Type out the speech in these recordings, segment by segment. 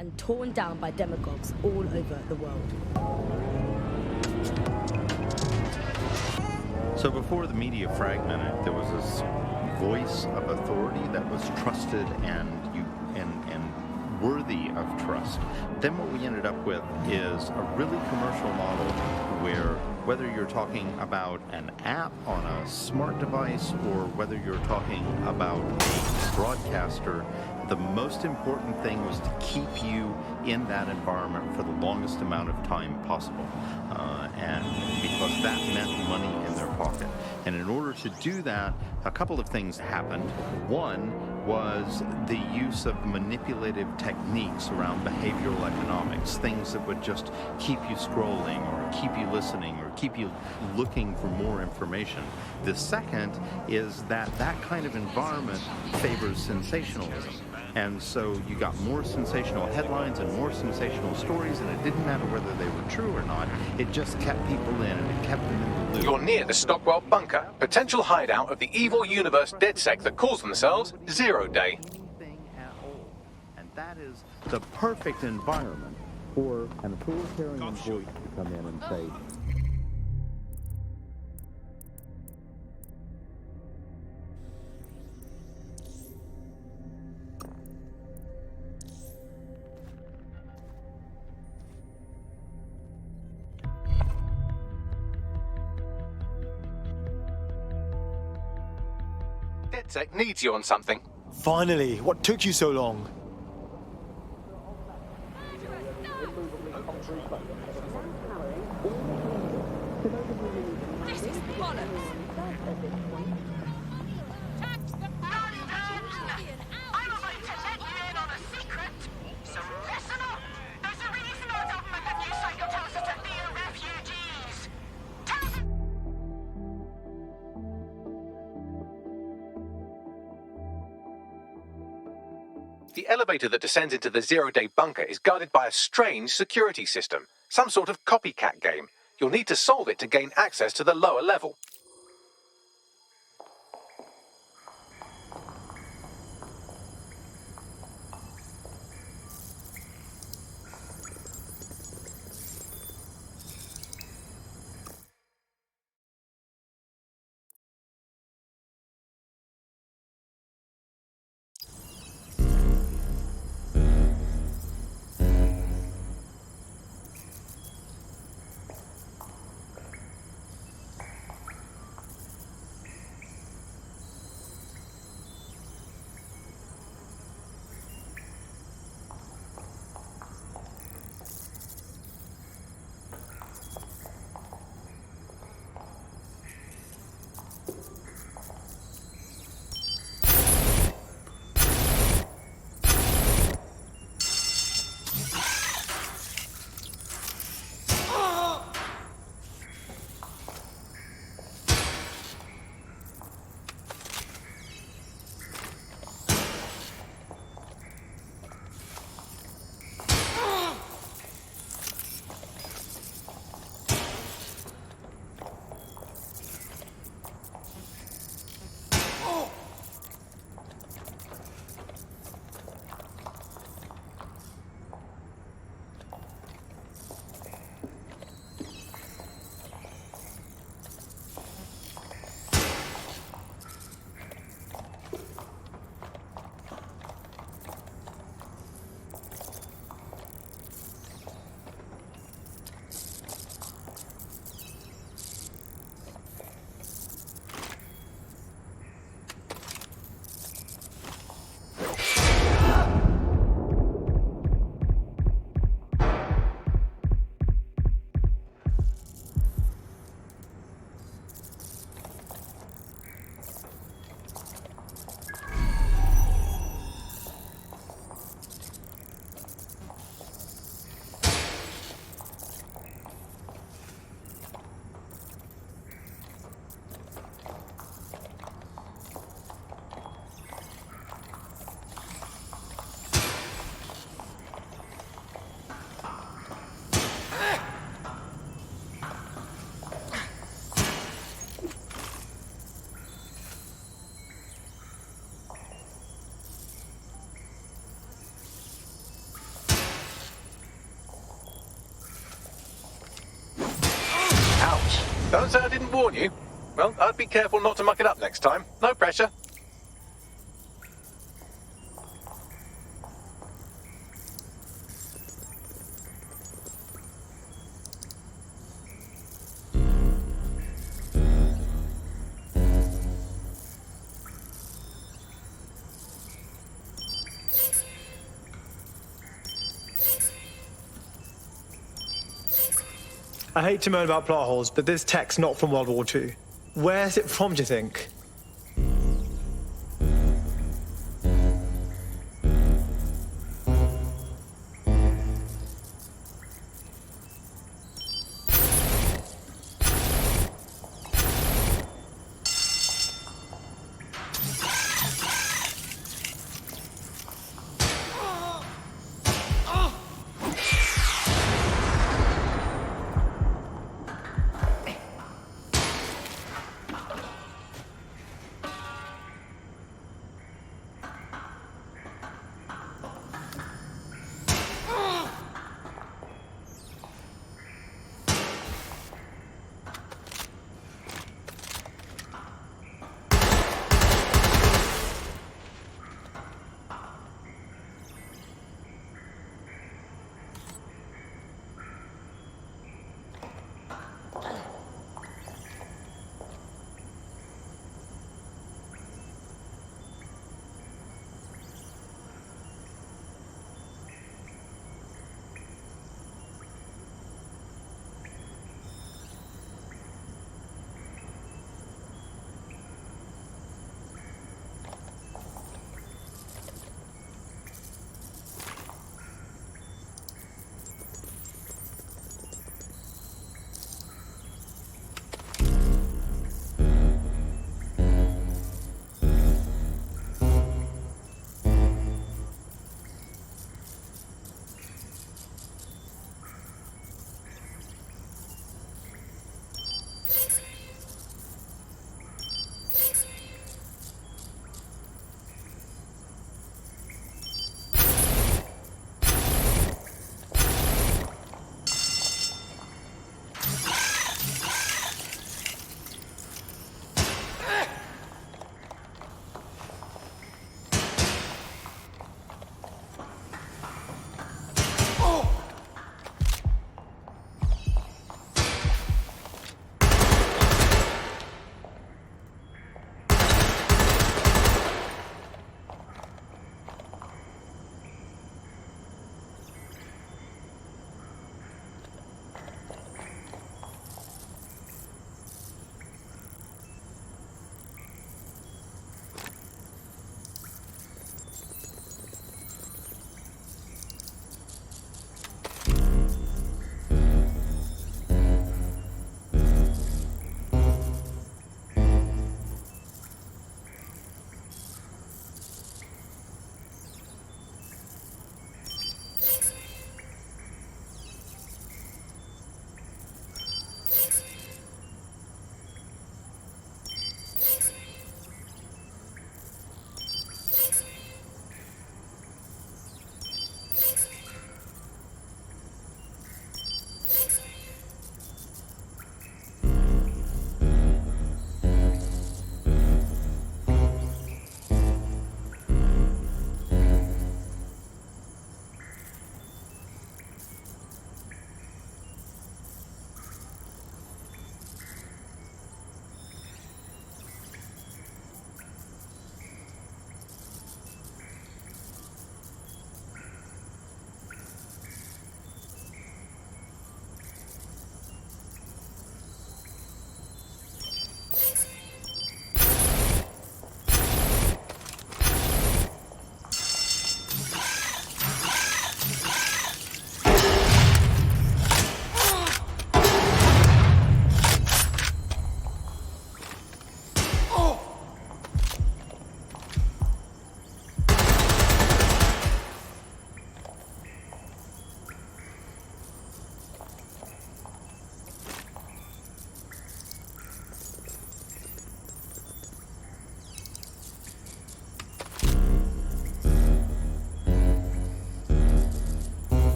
and torn down by demagogues all over the world. So before the media fragmented, there was this voice of authority that was trusted and worthy of trust. Then what we ended up with is a really commercial model where whether you're talking about an app on a smart device or whether you're talking about a broadcaster, the most important thing was to keep you in that environment for the longest amount of time possible. And because that meant money in their pocket. And in order to do that, a couple of things happened. One was the use of manipulative techniques around behavioral economics, things that would just keep you scrolling or keep you listening or keep you looking for more information. The second is that that kind of environment favors sensationalism. And so you got more sensational headlines and more sensational stories, and it didn't matter whether they were true or not. It just kept people in, and it kept them in the loop. You're near the Stockwell bunker, potential hideout of the evil universe DedSec that calls themselves ZeroDay. And that is the perfect environment for an authoritarian voice to come in and say, DedSec needs you on something. Finally, what took you so long? This is bollocks! I'm about to let you in on a secret. So listen up. There's a reason our government and news cycle tells us to fear refugees. Tell them. The elevator that descends into the ZeroDay bunker is guarded by a strange security system, some sort of copycat game. You'll need to solve it to gain access to the lower level. Don't say I didn't warn you. Well, I'd be careful not to muck it up next time. No pressure. I hate to moan about plot holes, but this tech's not from World War II. Where's it from, do you think?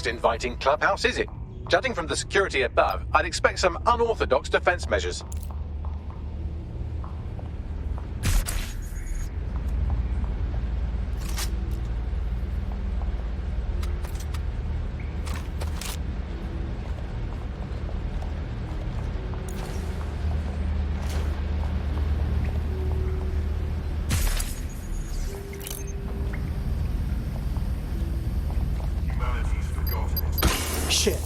most inviting clubhouse, is it? Judging from the security above, I'd expect some unorthodox defense measures. Shit.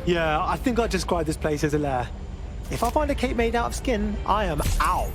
Yeah, I think I'd describe this place as a lair. If I find a cape made out of skin, I am out.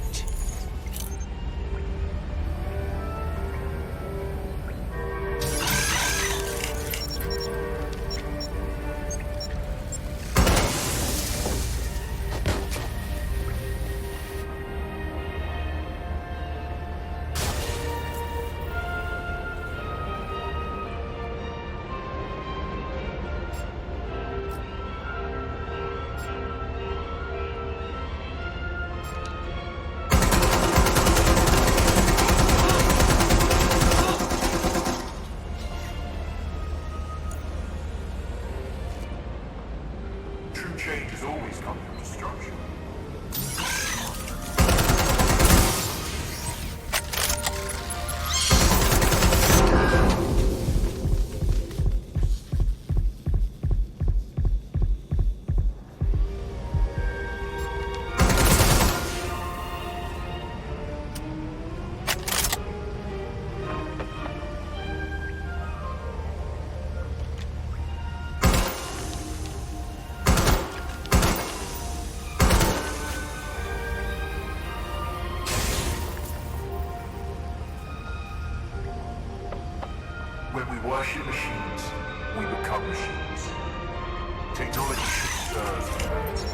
Change has always come from destruction. When we worship machines, we become machines. Technology should serve humanity,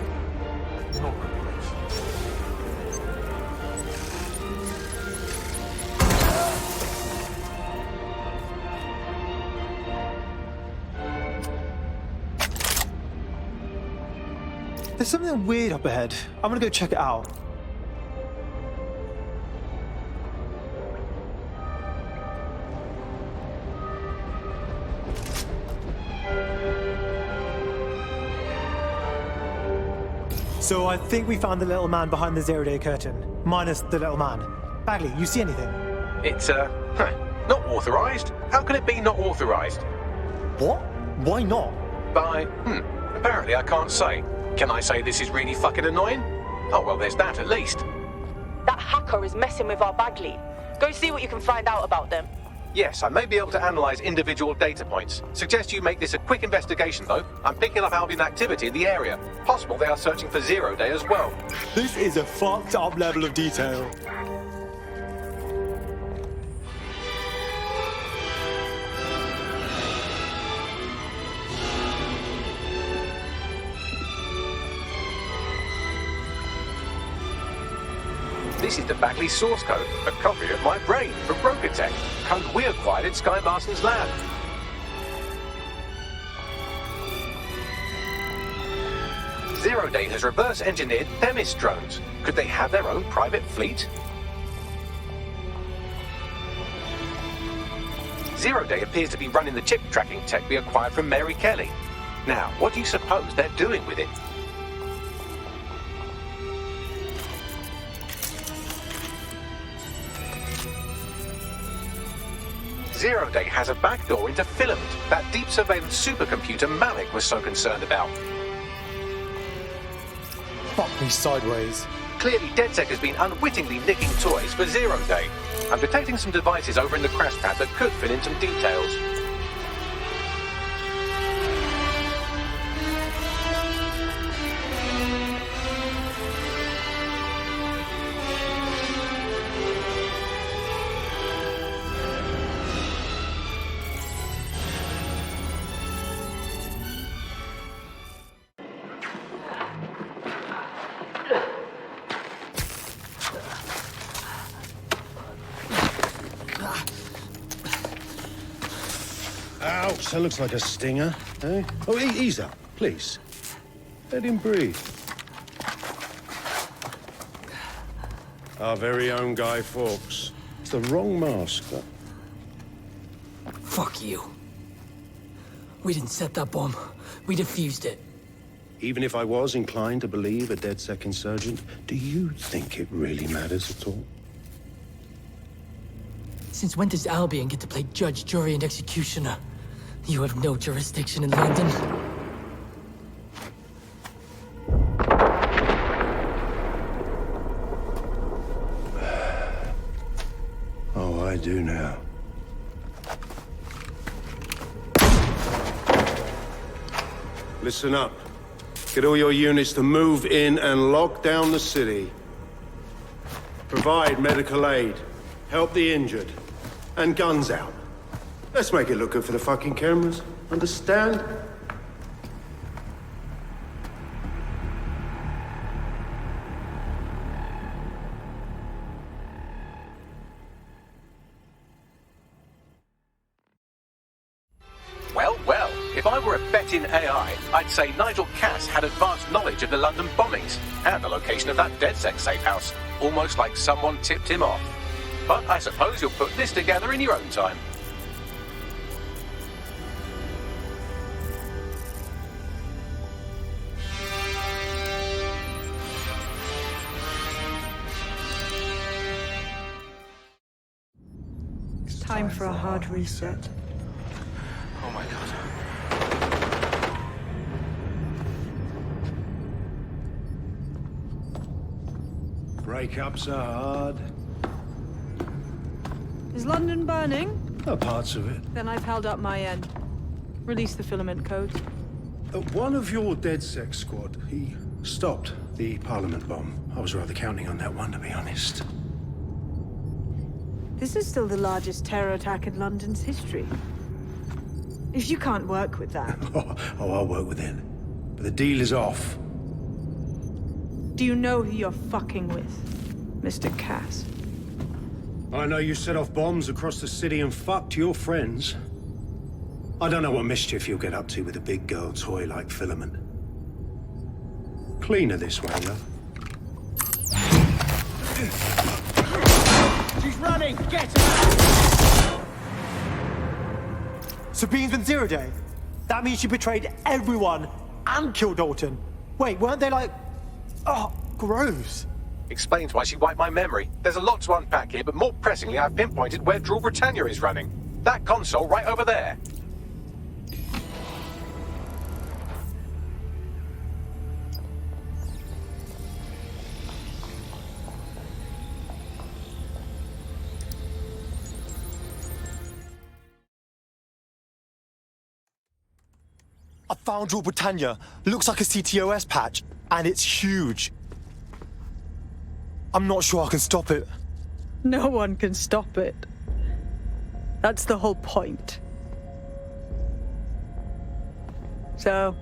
not replace it. There's something weird up ahead. I'm gonna go check it out. So I think we found the little man behind the ZeroDay curtain, minus the little man. Bagley, you see anything? It's, not authorized? How can it be not authorized? What? Why not? Apparently I can't say. Can I say this is really fucking annoying? Oh, well, there's that at least. That hacker is messing with our Bagley. Go see what you can find out about them. Yes, I may be able to analyze individual data points. Suggest you make this a quick investigation, though. I'm picking up Albion activity in the area. Possible they are searching for ZeroDay as well. This is a fucked up level of detail. This is the Bagley source code, a copy of my brain from Broker Tech, code we acquired in Sky Marston's lab. ZeroDay has reverse-engineered Themis drones. Could they have their own private fleet? ZeroDay appears to be running the chip tracking tech we acquired from Mary Kelly. Now, what do you suppose they're doing with it? ZeroDay has a backdoor into Filament, that deep surveillance supercomputer Malik was so concerned about. Fuck me sideways. Clearly, DedSec has been unwittingly nicking toys for ZeroDay. I'm detecting some devices over in the crash pad that could fill in some details. Ouch, that looks like a stinger, eh? Oh, ease up, please. Let him breathe. Our very own Guy Fawkes. It's the wrong mask, though. Fuck you. We didn't set that bomb. We defused it. Even if I was inclined to believe a DedSec insurgent, do you think it really matters at all? Since when does Albion get to play judge, jury, and executioner? You have no jurisdiction in London. Oh, I do now. Listen up. Get all your units to move in and lock down the city. Provide medical aid. Help the injured. And guns out. Let's make it look good for the fucking cameras. Understand? Well, well, if I were a bet in AI, I'd say Nigel Cass had advanced knowledge of the London bombings and the location of that DedSec safe house, almost like someone tipped him off. But I suppose you'll put this together in your own time. It's time for a hard reset. Oh my god. Breakups are hard. Is London burning? Oh, parts of it. Then I've held up my end. Release the filament code. One of your DedSec squad, he stopped the Parliament bomb. I was rather counting on that one, to be honest. This is still the largest terror attack in London's history. If you can't work with that... Oh, I'll work with it. But the deal is off. Do you know who you're fucking with, Mr. Cass? I know you set off bombs across the city and fucked your friends. I don't know what mischief you'll get up to with a big girl toy like Filament. Cleaner this way, love. She's running! Get her! Sabine's been ZeroDay. That means she betrayed everyone and killed Dalton. Wait, weren't they like... Oh, gross. Explains why she wiped my memory. There's a lot to unpack here, but more pressingly, I've pinpointed where Drool Britannia is running. That console right over there. I found Drool Britannia. Looks like a CTOS patch, and it's huge. I'm not sure I can stop it. No one can stop it. That's the whole point. So...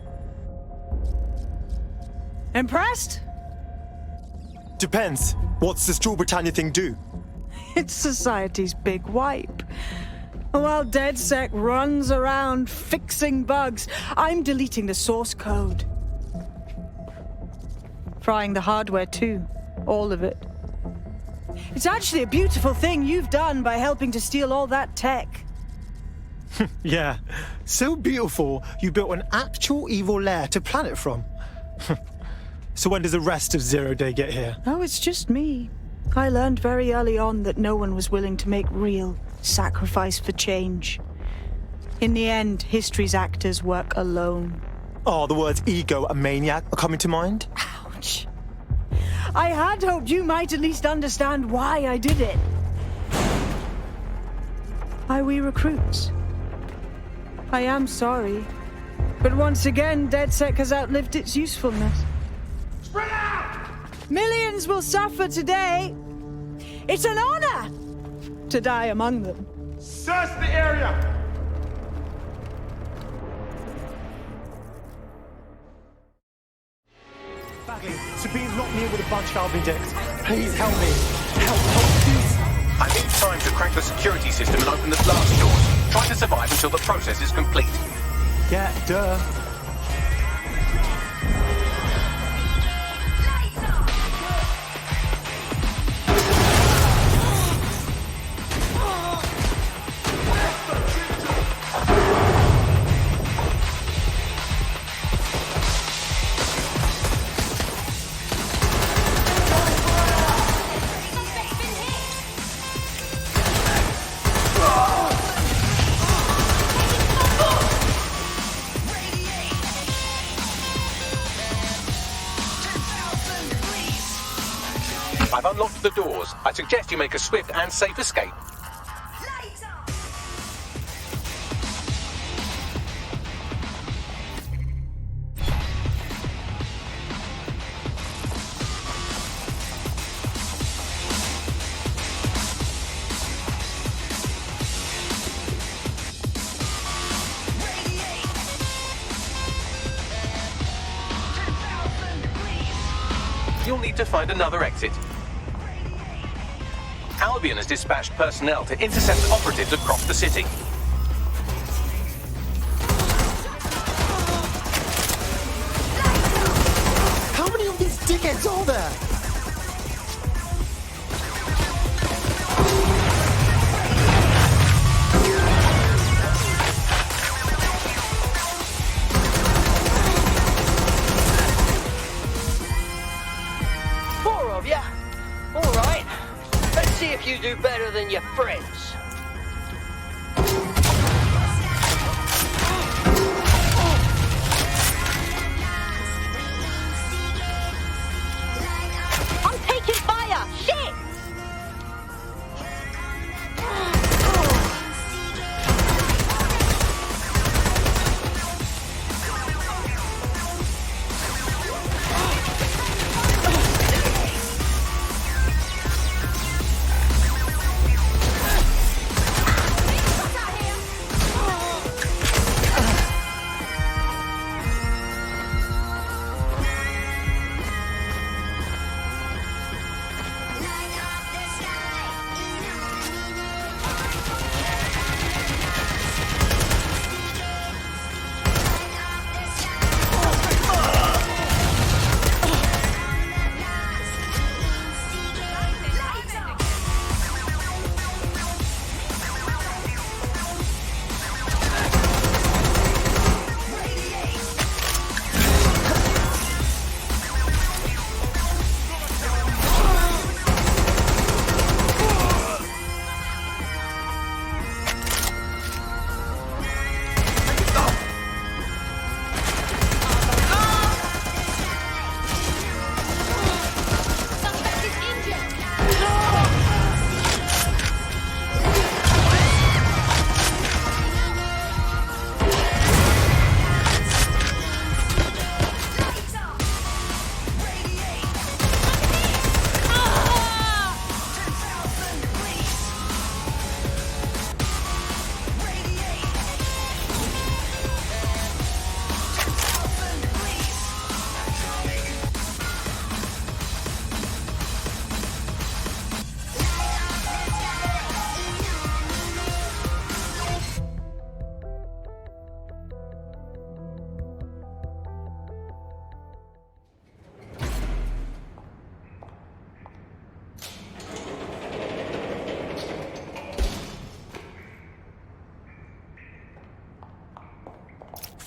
impressed? Depends. What's this Drool Britannia thing do? It's society's big wipe. While DedSec runs around fixing bugs, I'm deleting the source code. Frying the hardware too. All of it. It's actually a beautiful thing you've done by helping to steal all that tech. Yeah. So beautiful, you built an actual evil lair to plan it from. So when does the rest of ZeroDay get here? Oh, it's just me. I learned very early on that no one was willing to make real sacrifice for change. In the end, history's actors work alone. Oh, the words ego and maniac are coming to mind? Ouch. I had hoped you might at least understand why I did it. Why we recruits. I am sorry, but once again, DedSec has outlived its usefulness. Spread out! Millions will suffer today. It's an honor to die among them. Search the area! Bagley, Sabine's locked me in with a bunch of Alvin dicks. Please help me. Help, please. I need time to crack the security system and open the blast doors. Try to survive until the process is complete. Yeah, duh. I've unlocked the doors. I suggest you make a swift and safe escape. You'll need to find another exit. Albion has dispatched personnel to intercept operatives across the city. How many of these dickheads are there? Four of ya? All right. Let's see if you do better than your friends. I'm taking fire! Shit!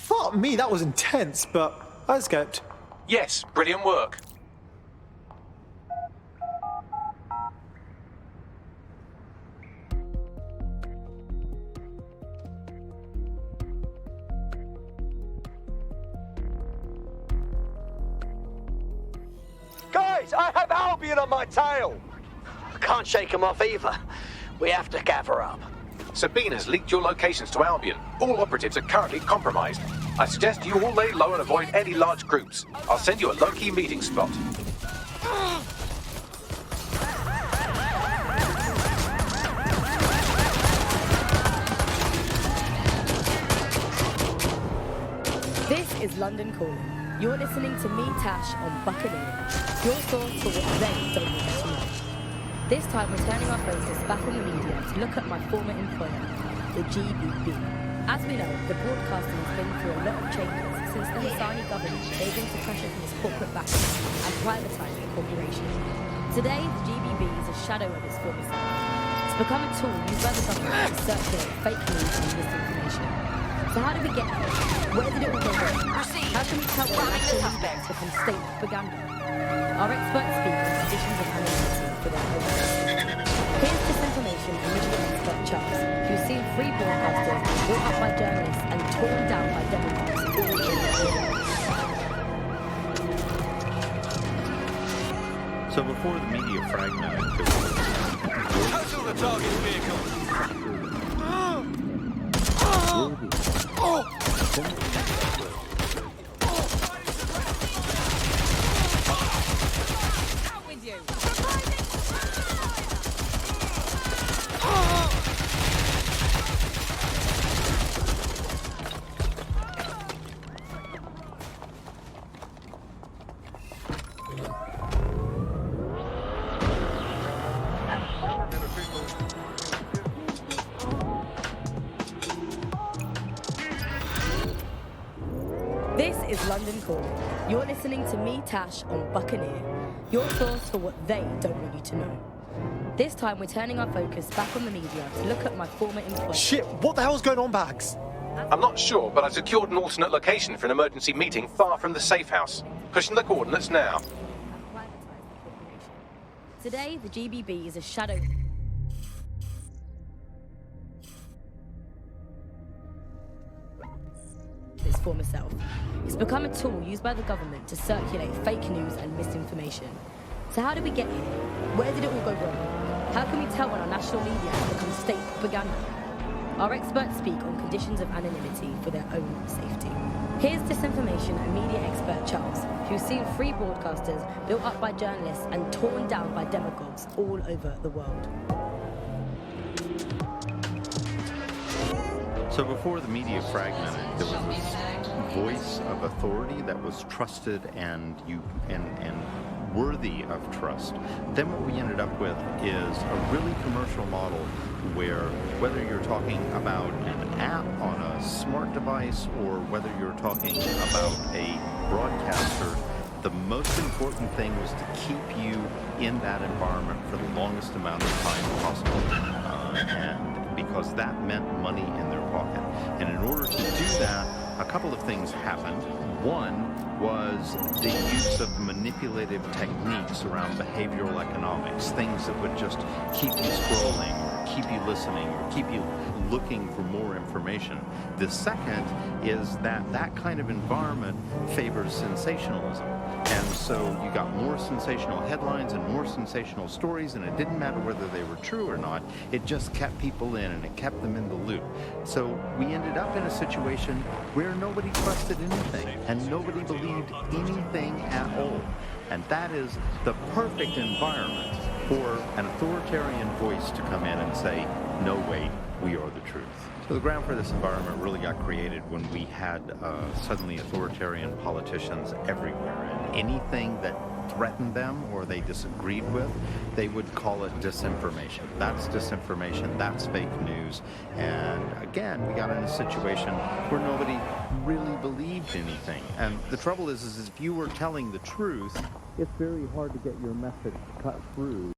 Fuck me, that was intense, but I escaped. Yes, brilliant work. Guys, I have Albion on my tail! Can't shake him off either. We have to gather up. Sabina's leaked your locations to Albion. All operatives are currently compromised. I suggest you all lay low and avoid any large groups. I'll send you a low-key meeting spot. This is London Calling. You're listening to me, Tash, on Buccaneer, your source for what they don't want us to know. This time we're turning our focus back on the media to look at my former employer. the GBB. As we know, the broadcasting has been through a lot of changes since the Hassani government gave in to pressure from its corporate backing and privatised the corporation. Today, the GBB is a shadow of its former self. It's become a tool used by the government to circulate fake news and misinformation. So how did we get here? Where did it all go wrong? How can we tell what actual media has become state propaganda? Our experts speak on conditions of anonymity for their own safety. Here's disinformation and media expert Charles, who's seen free broadcasters brought up by journalists and torn down by demagogues all over the world. So before the media fragmented, Total the target vehicle! Out with you! This is London Calling. You're listening to me, Tash, on Buccaneer, your source for what they don't want you to know. This time we're turning our focus back on the media to look at my former employer. Shit, what the hell's going on, Bags? I'm not sure, but I secured an alternate location for an emergency meeting far from the safe house. Pushing the coordinates now. Today, the GBB is a shadow. Its former self. It's become a tool used by the government to circulate fake news and misinformation. So how did we get here? Where did it all go wrong? How can we tell when our national media has become state propaganda? Our experts speak on conditions of anonymity for their own safety. Here's disinformation and media expert Charles, who's seen free broadcasters built up by journalists and torn down by demagogues all over the world. So before the media fragmented, there was this voice of authority that was trusted and worthy of trust. Then what we ended up with is a really commercial model where whether you're talking about an app on a smart device or whether you're talking about a broadcaster, the most important thing was to keep you in that environment for the longest amount of time possible. And because that meant money in their pocket. And in order to do that, a couple of things happened. One was the use of manipulative techniques around behavioral economics, things that would just keep you scrolling or keep you listening or keep you looking for more information. The second is that that kind of environment favors sensationalism. And so you got more sensational headlines and more sensational stories, and it didn't matter whether they were true or not. It just kept people in, and it kept them in the loop. So we ended up in a situation where nobody trusted anything, and nobody believed anything at all. And that is the perfect environment for an authoritarian voice to come in and say, no, wait, we are the truth. So the ground for this environment really got created when we had suddenly authoritarian politicians everywhere, and anything that threatened them or they disagreed with, they would call it disinformation. That's disinformation, that's fake news. And again, we got in a situation where nobody really believed anything. And the trouble is if you were telling the truth, it's very hard to get your message cut through.